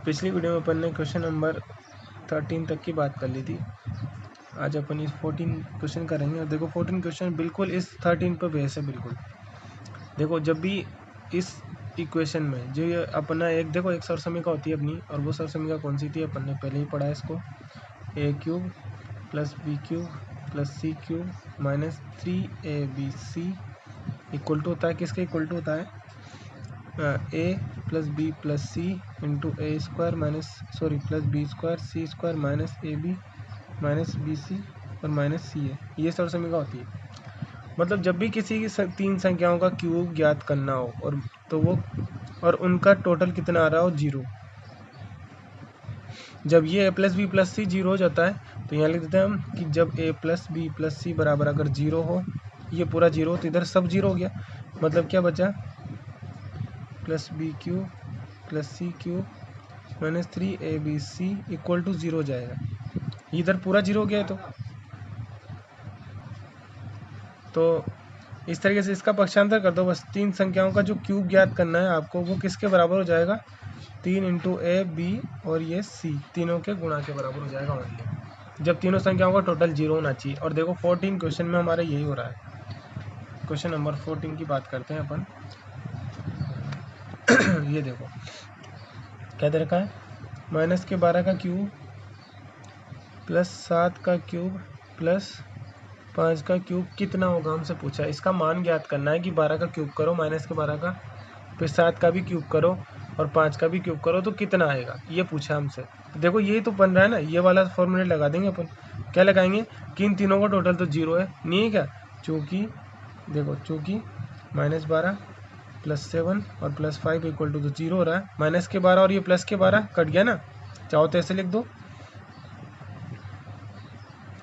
पिछली वीडियो में अपन ने क्वेश्चन नंबर 13 तक की बात कर ली थी। आज अपन इस 14 क्वेश्चन करेंगे और देखो 14 क्वेश्चन बिल्कुल इस 13 पर बेस है। बिल्कुल देखो, जब भी इस इक्वेशन में जो ये अपना एक देखो एक सरसमीका होती है अपनी, और वो सरसमीका कौन सी थी अपन ने पहले ही पढ़ा है इसको, a³ + b³ + c³ - 3abc equal to होता है, किसके इक्वल टू होता है, a + b + c into a² + b² c² - ab - bc और -ca, ये सरसमीका होती है। मतलब जब भी किसी की तीन संख्याओं का क्यूब ज्ञात करना हो और तो वो और उनका टोटल कितना आ रहा हो 0, जब ये a + b + c 0 हो जाता है तो यहाँ लिख देते हैं हम कि जब a + b + c बराबर अगर 0 हो, ये पूरा 0 तो इधर सब 0 हो गया। मतलब क्या बचा, +b³ + c³ - 3abc equal to 0 हो जाएगा। इधर पूरा 0 हो गया है। तो इस तरीके से इसका पक्षांतर कर दो बस। तीन संख्याओं का जो क्यूब ज्ञात करना है आपको, वो किसके बराबर हो जाएगा, 3 × a b और ये c तीनों के गुणा के बराबर हो जाएगा ओनली, जब तीनों संख्याओं का टोटल 0 होना चाहिए। और देखो 14 क्वेश्चन में हमारा यही हो रहा है। क्वेश्चन नंबर 14 की बात करते हैं अपन। ये देखो क्या दे रखा है, -12 का क्यूब +7 का क्यूब +5 का क्यूब कितना होगा, हमसे पूछा है। इसका मान ज्ञात करना है कि 12 का क्यूब करो -12 का, फिर 7 का भी क्यूब करो और 5 का भी क्यूब करो तो कितना आएगा, ये पूछा हमसे। तो देखो यही तो बन रहा है ना, ये वाला फॉर्मूला लगा देंगे अपन। क्या लगाएंगे कि इन तीनों का टोटल तो 0 है, नहीं है क्या, चूँकि देखो चूँकि -12 + 7 और +5 इक्वल टू तो 0 हो रहा है। -12 और ये +12 कट गया ना, चाहो तो ऐसे लिख दो,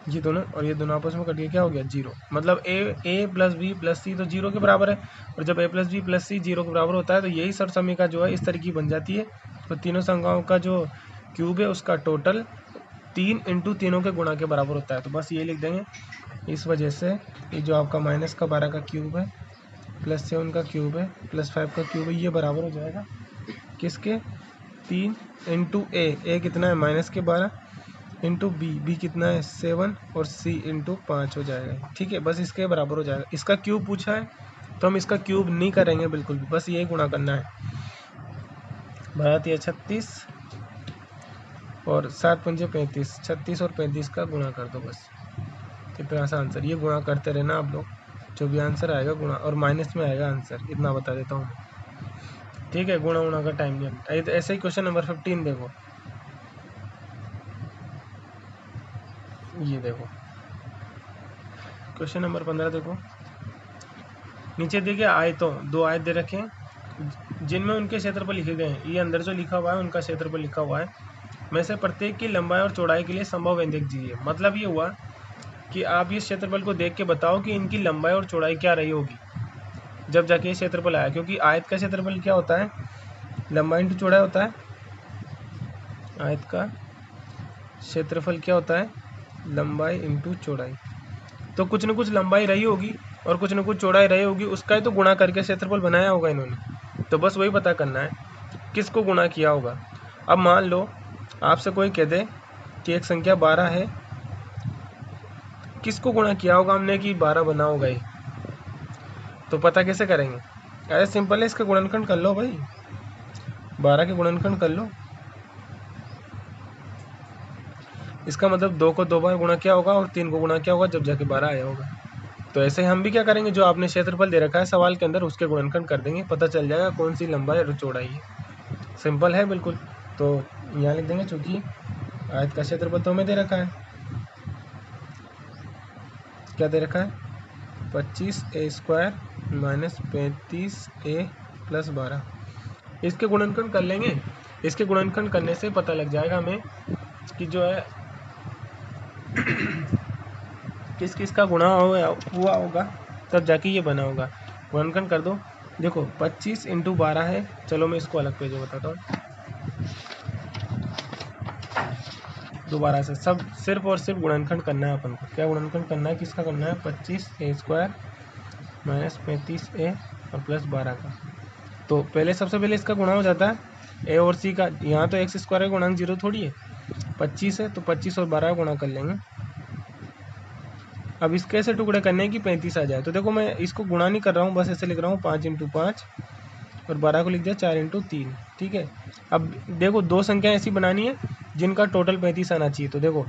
ये दोनों और ये दोनों आपस में कट गया, क्या हो गया 0। मतलब a + b + c तो 0 के बराबर है, और जब a + b + c 0 के बराबर होता है तो यही सरसमीका जो है इस तरह की बन जाती है। तो तीनों संख्याओं का जो क्यूब है उसका टोटल 3 × तीनों के गुणा के बराबर होता है। तो बस ये लिख देंगे। इस वजह से ये जो आपका -12 का क्यूब है +7 का क्यूब है +5 का क्यूब है, ये बराबर हो जाएगा किसके, 3 × a कितना है -12 इंटू बी कितना है 7 और c इंटू 5 हो जाएगा। ठीक है, बस इसके बराबर हो जाएगा। इसका क्यूब पूछा है तो हम इसका क्यूब नहीं करेंगे बिल्कुल भी, बस यही गुणा करना है। 12 × 36 और 7 × 5 = 35, 36 और 35 का गुणा कर दो बस। कितना सा आंसर, ये गुणा करते रहना आप लोग, जो भी आंसर आएगा गुणा, और माइनस में आएगा आंसर, इतना बता देता हूँ। ठीक है, गुणा का टाइम नहीं। ऐसे ही क्वेश्चन नंबर 15 देखो, ये देखो क्वेश्चन नंबर 15 देखो। नीचे देखिए आयतों, 2 आयत दे रखे हैं जिनमें उनके क्षेत्रफल लिखे गए हैं। ये अंदर जो लिखा हुआ है उनका क्षेत्रफल लिखा हुआ है। में से प्रत्येक की लंबाई और चौड़ाई के लिए संभव व्यंजक दीजिए। मतलब ये हुआ कि आप इस क्षेत्रफल को देख के बताओ कि इनकी लंबाई और चौड़ाई क्या रही होगी जब जाके ये क्षेत्रफल आया। क्योंकि आयत का क्षेत्रफल क्या होता है, लंबाई इंटू चौड़ाई होता है। आयत का क्षेत्रफल क्या होता है, लंबाई इंटू चौड़ाई। तो कुछ न कुछ लंबाई रही होगी और कुछ न कुछ चौड़ाई रही होगी, उसका ही तो गुणा करके क्षेत्रफल बनाया होगा इन्होंने। तो बस वही पता करना है किसको गुणा किया होगा। अब मान लो आपसे कोई कह दे कि एक संख्या 12 है, किसको गुणा किया होगा हमने कि 12 बना होगा ये, तो पता कैसे करेंगे। अरे सिंपल है, इसका गुणनखंड कर लो भाई, 12 के गुणनखंड कर लो। इसका मतलब 2 को 2 बार गुणा किया होगा और 3 को गुणा किया होगा, जब जाके 12 आया होगा। तो ऐसे हम भी क्या करेंगे, जो आपने क्षेत्रफल दे रखा है सवाल के अंदर उसके गुणनखंड कर देंगे, पता चल जाएगा कौन सी लंबाई और चौड़ाई है। सिंपल है बिल्कुल। तो यहाँ लिख देंगे, चूँकि आयत का क्षेत्रफल तो हमें दे रखा है, क्या दे रखा है, 25a² - 35a + 12। इसके गुणनखंड कर लेंगे। इसके गुणनखंड करने से पता लग जाएगा हमें कि जो है किस किस का गुणा हुआ होगा, तब जाके ये बना होगा। गुणनखंड कर दो। देखो 25 × 12 है, चलो मैं इसको अलग पेज में बताता हूँ। दोबारा से सब सिर्फ और सिर्फ गुणनखंड करना है अपन को। क्या गुणनखंड करना है, किसका करना है, 25a² - 35a और +12 का। तो पहले सबसे पहले इसका गुणा हो जाता है ए और सी का। यहाँ तो एक्स स्क्वायर का गुणांक 0 थोड़ी है, 25 है, तो 25 और 12 का गुणा कर लेंगे। अब इसके ऐसे टुकड़े करने हैं कि 35 आ जाए। तो देखो मैं इसको गुणा नहीं कर रहा हूँ, बस ऐसे लिख रहा हूँ 5 × 5 और 12 को लिख दिया 4 × 3। ठीक है, अब देखो दो संख्या ऐसी बनानी है जिनका टोटल 35 आना चाहिए। तो देखो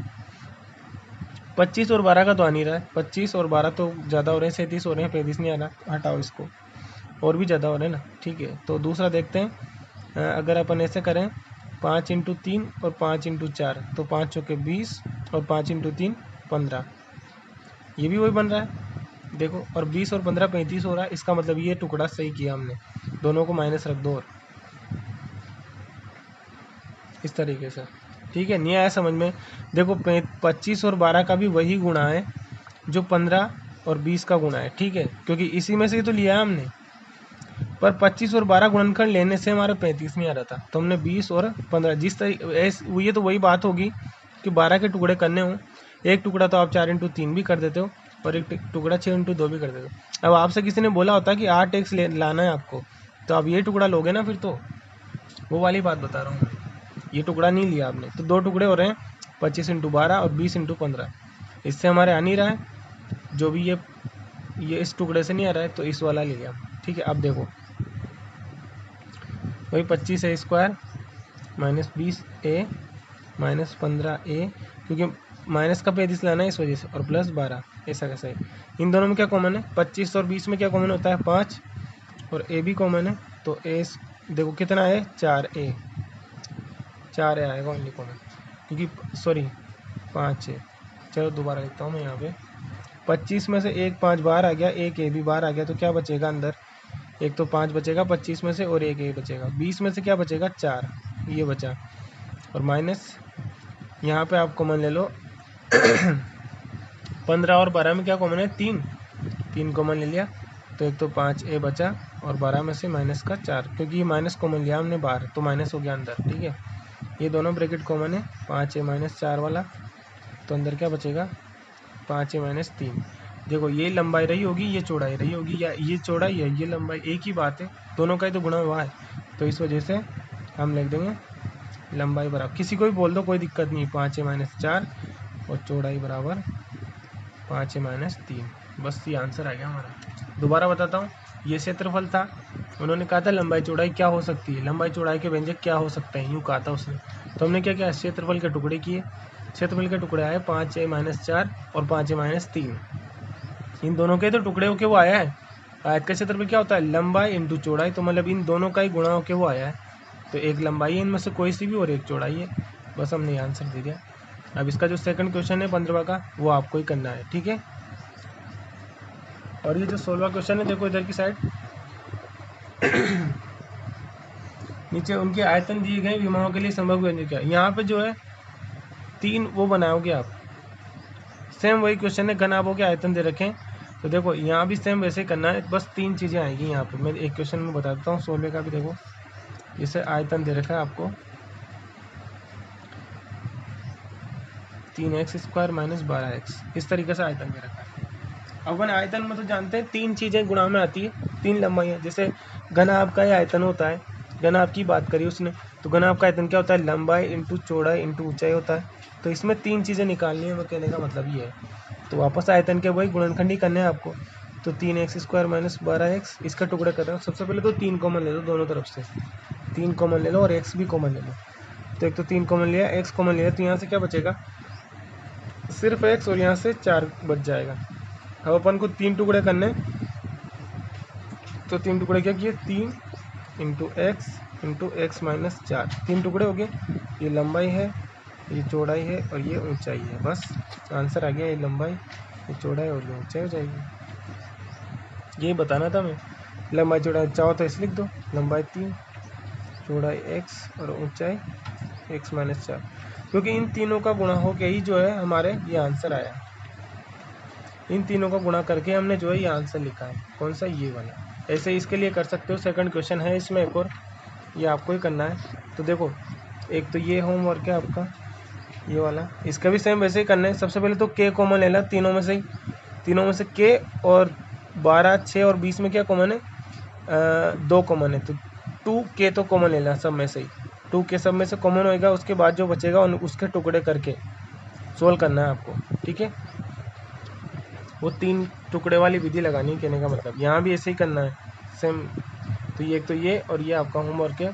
25 और 12 का तो आ नहीं रहा है, 25 और 12 तो ज़्यादा हो रहे हैं, 37 हो रहे हैं, 35 नहीं आ रहा, हटाओ इसको, और भी ज़्यादा हो रहे हैं ना। ठीक है, तो दूसरा देखते हैं। अगर अपन ऐसे करें 5 × 3 और 5 × 4, तो 5 चौके 20 और 5 × 3 15, ये भी वही बन रहा है देखो। और 20 और 15 35 हो रहा है, इसका मतलब ये टुकड़ा सही किया हमने, दोनों को माइनस रख दो और इस तरीके से। ठीक है, नहीं आया समझ में? देखो 25 और 12 का भी वही गुणा है जो 15 और 20 का गुणा है। ठीक है, क्योंकि इसी में से ही तो लिया है हमने। पर 25 और 12 गुणनखंड लेने से हमारा 35 नहीं आ रहा था, तो हमने 20 और 15 जिस तरीके, ये तो वही बात होगी कि 12 के टुकड़े करने हो। एक टुकड़ा तो आप 4 × 3 भी कर देते हो और एक टुकड़ा 6 × 2 भी कर देते हो। अब आपसे किसी ने बोला होता कि 8x लाना है आपको, तो आप ये टुकड़ा लोगे ना, फिर तो वो वाली बात बता रहा हूँ। ये टुकड़ा नहीं लिया आपने, तो दो टुकड़े हो रहे हैं, 25 × 12 और 20 × 15। इससे हमारे आ नहीं रहा है, जो भी ये इस टुकड़े से नहीं आ रहा है, तो इस वाला ले लिया। ठीक है, अब देखो वही 25 a² - 20 a - 15 a, क्योंकि माइनस का 35 लाना है इस वजह से, और प्लस 12, ऐसा कैसा है। इन दोनों में क्या कॉमन है? 25 और 20 में क्या कॉमन होता है? 5, और a भी कॉमन है, तो a देखो कितना है? 4a, 4a आएगा ओनली कॉमन, क्योंकि सॉरी 5 है। चलो दोबारा लिखता हूँ मैं यहाँ पे। 25 में से एक 5 बाहर आ गया, एक a भी बाहर आ गया, तो क्या बचेगा अंदर? एक तो 5 बचेगा 25 में से, और एक a बचेगा। 20 में से क्या बचेगा? 4, ये बचा, और माइनस यहाँ पे आप कॉमन ले लो 15 और 12 में क्या कॉमन है? 3 कॉमन ले लिया, तो एक तो 5a बचा, और 12 में से माइनस का 4, क्योंकि ये माइनस कॉमन लिया हमने बाहर, तो माइनस हो गया अंदर। ठीक है, ये दोनों ब्रैकेट कॉमन है, 5a - 4 वाला, तो अंदर क्या बचेगा? 5a - 3। देखो ये लंबाई रही होगी, ये चौड़ाई रही होगी, या ये चौड़ाई है ये लंबाई, एक ही बात है, दोनों का ही तो गुणा हुआ है, तो इस वजह से हम लिख देंगे लंबाई बराबर, किसी को भी बोल दो कोई दिक्कत नहीं, 5a - 4 और चौड़ाई बराबर 5a - 3। बस ये आंसर आ गया हमारा। दोबारा बताता हूँ, ये क्षेत्रफल था, उन्होंने कहा था लंबाई चौड़ाई क्या हो सकती है, लंबाई चौड़ाई के व्यंजक क्या हो सकते हैं, यूँ कहा था उसने। तो हमने क्या किया? क्षेत्रफल के टुकड़े किए। क्षेत्रफल के टुकड़े आए 5a - 4 और 5a - 3। इन दोनों के तो टुकड़े होके वो आया है। आयत का क्षेत्रफल क्या होता है? लंबाई इंटू चौड़ाई, तो मतलब इन दोनों का ही गुणा होके वो आया है, तो एक लंबाई है इनमें से कोई सी भी, और एक चौड़ाई है। बस हमने आंसर दे दिया। अब इसका जो सेकंड क्वेश्चन है 15वां का, वो आपको ही करना है। ठीक है, और ये जो 16वां क्वेश्चन है, देखो इधर की साइड नीचे उनके आयतन दिए गए, विमाओं के लिए संभव व्यंजक क्या है। यहाँ पे जो है 3 वो बनाओगे आप, सेम वही क्वेश्चन है, घनाभों के आयतन दे रखे हैं, तो देखो यहाँ भी सेम वैसे ही करना है, बस 3 चीज़ें आएगी यहाँ पे। मैं एक क्वेश्चन में बता देता हूँ 16 का भी। देखो जैसे आयतन दे रखा है आपको 3x² - 12x, इस तरीके से आयतन दे रखा है। अपन आयतन में तो जानते हैं 3 चीज़ें गुणा में आती है, 3 लंबाइयाँ। जैसे घनाभ का आयतन होता है, घनाभ की बात करी उसने, तो घनाभ का आयतन क्या होता है? लंबाई इंटू चौड़ाई इंटू ऊंचाई होता है। तो इसमें 3 चीज़ें निकालनी है, वो कहने का मतलब ये है। तो वापस आयतन के वही गुणनखंड ही करने हैं आपको। तो 3x² - 12x, इसका टुकड़ा कर रहे हो। सबसे पहले तो 3 कॉमन ले लो दोनों तरफ से, 3 कॉमन ले लो और x भी कॉमन ले लो। तो एक तो 3 कॉमन लिया, x कॉमन लिया, तो यहाँ से क्या बचेगा? सिर्फ x, और यहाँ से 4 बच जाएगा। अब अपन को 3 टुकड़े करने, तो 3 टुकड़े क्या किए? 3 × x × x - 4, 3 टुकड़े हो गए। ये लंबाई है, ये चौड़ाई है, और ये ऊंचाई है। बस आंसर आ गया, ये लंबाई, ये चौड़ाई और ये ऊंचाई हो जाएगी। यही बताना था मैं। लंबाई चौड़ाई चाहो तो ऐसे लिख दो, लंबाई 3, चौड़ाई x और ऊंचाई x - 4, क्योंकि इन तीनों का गुणा होके ही जो है हमारे ये आंसर आया। इन तीनों का गुणा करके हमने जो है ये आंसर लिखा है। कौन सा? ये वाला। ऐसे इसके लिए कर सकते हो। सेकंड क्वेश्चन है इसमें एक और, ये आपको ही करना है। तो देखो एक तो ये होमवर्क है आपका, ये वाला, इसका भी सेम वैसे ही करना है। सबसे पहले तो k कॉमन लेना तीनों में से ही, तीनों में से k, और 12, 6 और 20 में क्या कॉमन है? 2 कॉमन है तो 2k तो कॉमन लेना सब में से ही, 2k सब में से कॉमन होएगा, उसके बाद जो बचेगा उसके टुकड़े करके सोल्व करना है आपको, ठीक है। वो 3 टुकड़े वाली विधि लगानी है, कहने का मतलब यहाँ भी ऐसे ही करना है सेम। तो ये एक तो ये और ये आपका होमवर्क है,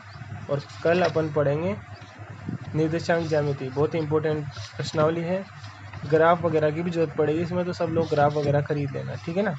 और कल अपन पढ़ेंगे निर्देशांक ज्यामिति, बहुत ही इंपॉर्टेंट प्रश्नावली है। ग्राफ वगैरह की भी जरूरत पड़ेगी इसमें, तो सब लोग ग्राफ वगैरह खरीद लेना, ठीक है ना।